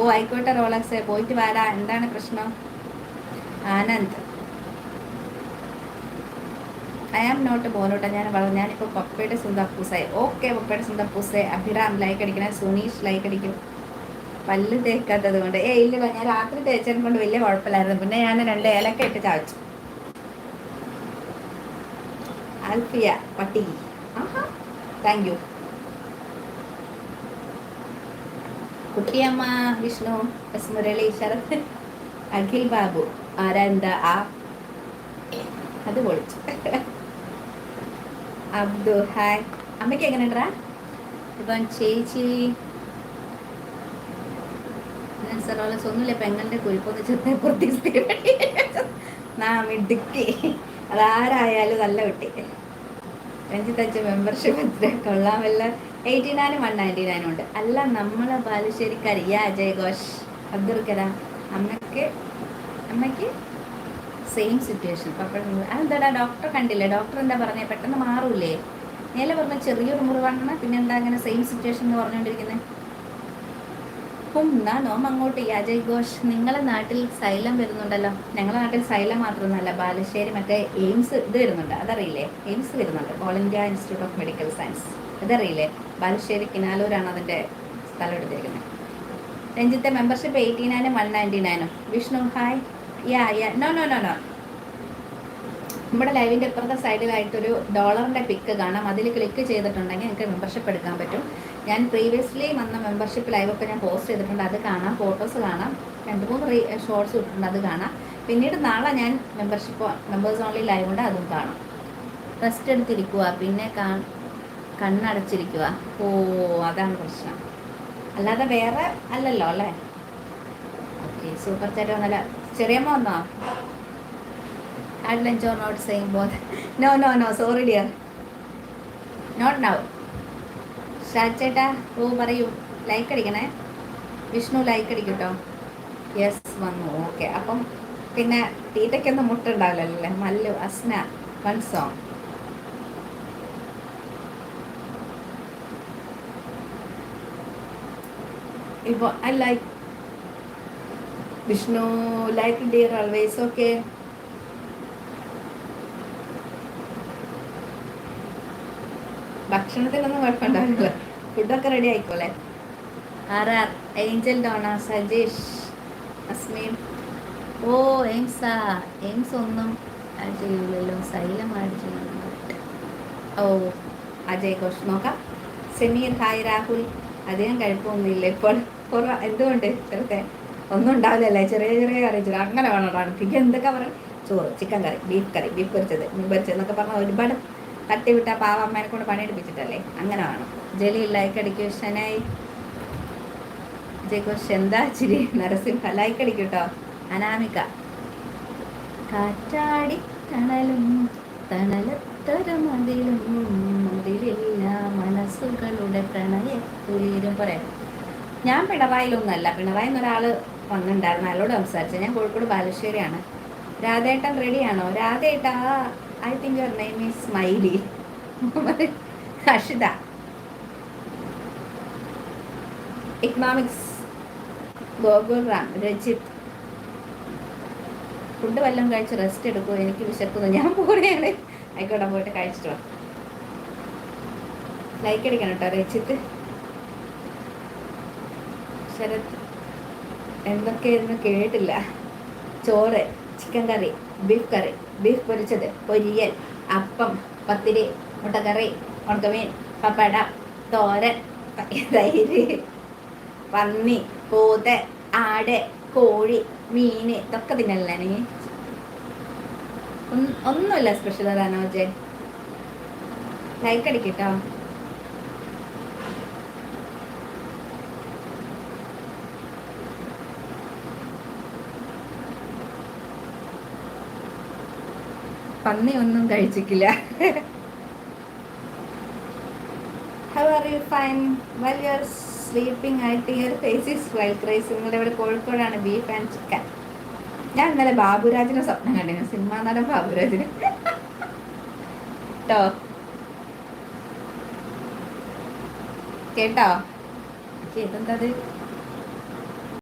ഓ ആയിക്കോട്ടെ റോളക്സ്, പോയിട്ട് വാടാ. എന്താണ് പ്രശ്നം? ആനന്ദ്, ഐ ആം നോട്ട് ബോലോട്ട. ഞാനിപ്പോൾ പപ്പയുടെ സ്വന്തം അപ്പൂസായി. ഓക്കെ പപ്പയുടെ സ്വന്തം അപ്പൂസെ. അഭിറാം ലൈക്ക് അടിക്കണേ. സുനീഷ് ലൈക്ക് അടിക്കും. പല്ല് തേക്കാത്തത് കൊണ്ട് ഇല്ലല്ലോ, ഞാൻ രാത്രി തേച്ചതിനെ കൊണ്ട് വലിയ കുഴപ്പമില്ലായിരുന്നു. പിന്നെ ഞാൻ 2 ഏലക്ക ഇട്ട് ചാവച്ചു. ആൽഫിയ പട്ടി, ആഹാ thank you. Kuttiyamma, Vishnu, S Murali, Sarath, Akhil Babu. ആരാ എന്താ അത് പൊളിച്ചു. അബ്ദു ഹായ്. അമ്മയ്ക്ക് എങ്ങനെയുണ്ടാ? ഇപ്പം ചേച്ചി ഒന്നുമില്ല, പെങ്ങളുടെ കുരിപ്പൊന്ന് ചെറുതെ പ്രതി നാ മിടുക്കി. അതാരായാലും നല്ല കുട്ടി. രഞ്ജിത്തച്ഛ മെമ്പർഷിപ്പ് കൊള്ളാമല്ല. 89 199 ഉണ്ട്. അല്ല നമ്മളെ ബാലുശ്ശേരിക്കാരി. യാ അജയ് ഘോഷ്. അബ്ദുർക്കലാം. അമ്മയ്ക്ക് സെയിം സിറ്റുവേഷൻ. അതെന്താടാ ഡോക്ടർ കണ്ടില്ലേ? ഡോക്ടർ എന്താ പറഞ്ഞേ? പെട്ടെന്ന് മാറൂലേ? നേരെ പറഞ്ഞ ചെറിയൊരു മുറിവാണ്, പിന്നെ എന്താ അങ്ങനെ സെയിം സിറ്റുവേഷൻ എന്ന് പറഞ്ഞുകൊണ്ടിരിക്കുന്നത്? നോം അങ്ങോട്ട്. അജയ് ഘോഷ്, നിങ്ങളെ നാട്ടിൽ സൈലം വരുന്നുണ്ടല്ലോ. ഞങ്ങളുടെ നാട്ടിൽ സൈലം മാത്രമൊന്നുമല്ല, ബാലുശ്ശേരി മറ്റേ എയിംസ് ഇത് വരുന്നുണ്ട്, അതറിയില്ലേ? എയിംസ് വരുന്നുണ്ട്, all India institute of medical science. അതറിയില്ലേ? ബാലുശ്ശേരി കിനാലൂരാണ് അതിൻ്റെ സ്ഥലം എടുത്തിരിക്കുന്നത്. രഞ്ജിത്തെ membership 89 199. Vishnu hi. No no no no നമ്മുടെ ലൈവിൻ്റെ ഇപ്പുറത്തെ സൈഡിലായിട്ടൊരു ഡോളറിൻ്റെ പിക്ക് കാണാം. അതിൽ ക്ലിക്ക് ചെയ്തിട്ടുണ്ടെങ്കിൽ നിങ്ങൾക്ക് മെമ്പർഷിപ്പ് എടുക്കാൻ പറ്റും. ഞാൻ പ്രീവിയസ്ലി വന്ന മെമ്പർഷിപ്പ് ലൈവൊക്കെ ഞാൻ പോസ്റ്റ് ചെയ്തിട്ടുണ്ട്, അത് കാണാം. ഫോട്ടോസ് കാണാം, 2-3 ഷോർട്സ് ഇട്ടിട്ടുണ്ട്, അത് കാണാം. പിന്നീട് നാളെ ഞാൻ മെമ്പേഴ്സ് ഓൺലി ലൈവ് ഉണ്ട്, അതും കാണാം. റെസ്റ്റ് എടുത്തിരിക്കുക, പിന്നെ കണ്ണടച്ചിരിക്കുക. ഓ അതാണ് പ്രശ്നം, അല്ലാതെ വേറെ അല്ലല്ലോ അല്ലേ? ഓക്കെ, സൂപ്പർ ചാറ്റ് വന്നല്ല. ചെറിയമ്മ വന്നോ? Add lunch or not saying both. No, sorry dear, not now. ഷാച്ചേട്ടാ ഓ പറയൂ. ലൈക്ക് അടിക്കണേ. വിഷ്ണു ലൈക്ക് അടിക്കൂട്ടോ. യെസ് വന്നു. ഓക്കെ, അപ്പം പിന്നെ തീറ്റയ്ക്കൊന്നും മുട്ടുണ്ടാവില്ലല്ലേ? Mallu, Asna, one song. ഇപ്പോൾ I like Vishnu like dear always. Okay, ഭക്ഷണത്തിനൊന്നും കുഴപ്പമുണ്ടാവില്ല, ഫുഡൊക്കെ റെഡി ആയിക്കോളെ. ആറാർ, ഏഞ്ചൽ, ഡോണ, സജീഷ്, അസ്മീൻ. ഓ എയിംസ് ഒന്നും ചെയ്യൂലല്ലോ, സൈലം ആഡ് ചെയ്യണം. ഓ അജയ് ഘോഷ് നോക്കാം. സെമീർ ഹായ്. രാഹുൽ, അധികം കഴിപ്പൊന്നുമില്ല ഇപ്പോൾ. എന്തുകൊണ്ട് ചെറുത്തെ ഒന്നും ഉണ്ടാവില്ലല്ലേ? ചെറിയ കറി ചോറ് അങ്ങനെ വേണം. പിന്നെ എന്തൊക്കെ പറയും? ചോറ്, ചിക്കൻ കറി, ബീഫ് കറി, ബീഫ് പൊരിച്ചത്, മീൻ പൊരിച്ചത് എന്നൊക്കെ പറഞ്ഞാൽ ഒരുപാട് തട്ടിവിട്ട പാവ അമ്മേനെ കൊണ്ട് പണിയെടുപ്പിച്ചിട്ടല്ലേ? അങ്ങനെ വേണം. ജലി ലൈക്ക് അടിക്കൂ. ഷനായി ജയ്ഘോഷ് എന്താ ചിരി. നരസിംഹ ലൈക്ക് അടിക്കൂട്ടോ. അനാമിക, കാറ്റാടി തണലും തണലത്തൊരമതിലും മുതിരില്ല മനസ്സുകളുടെ പ്രണയത്തുലീരും. പറയാം, ഞാൻ പിണറായിലൊന്നുമല്ല. പിണറായി എന്നൊരാൾ വന്നിട്ടുണ്ടായിരുന്നു, അയാളോട് സംസാരിച്ചത്. ഞാൻ കോഴിക്കോട് ബാലുശ്ശേരിയാണ്. രാധേട്ടൻ റെഡിയാണോ? രാധേട്ടാ, I think your name is Smiley. Harshitha, economics, Gokul Ram, Rajith. Food വല്ലതും കഴിച്ച് റെസ്റ്റ് എടുക്കുമോ? എനിക്ക് വിശക്കുന്നു, ഞാൻ പോവുകയാണ്. ആയിക്കോട്ടെ, പോയിട്ട് കഴിച്ചിട്ടോ. ലൈക്ക് അടിക്കണം കേട്ടോ. രജിത്ത്, ശരത്, എന്തൊക്കെയായിരുന്നു കേട്ടില്ല. ചോറ്, ചിക്കൻ കറി, ബീഫ് പൊരിച്ചത്, പൊരിയൽ, അപ്പം, പത്തിരി, മുട്ടക്കറി, ഉണക്കമീൻ, പപ്പട, തോരൻ, തൈര്, പന്നി, പോത്ത്, ആട്, കോഴി, മീന്, ഇതൊക്കെ തിന്നല്ലേ നീ? ഒന്നുമില്ല സ്പെഷ്യൽ. റാനോജെ ലൈക്ക് അടിക്കട്ടോ. പന്നി ഒന്നും കഴിച്ചിട്ടില്ല. How are you? Fine. While you are sleeping, I think your face is well crazy. നിങ്ങളുടെ ഇവിടെ കോഴിക്കോടാണ് ബീഫ് ആൻഡ് ചിക്കൻ. ഞാൻ ഇന്നലെ ബാബുരാജിനെ സ്വപ്നം കണ്ടിരുന്നു, സിനിമാ നടൻ ബാബുരാജിന് കേട്ടോ. കേട്ടോ? ഇതെന്താ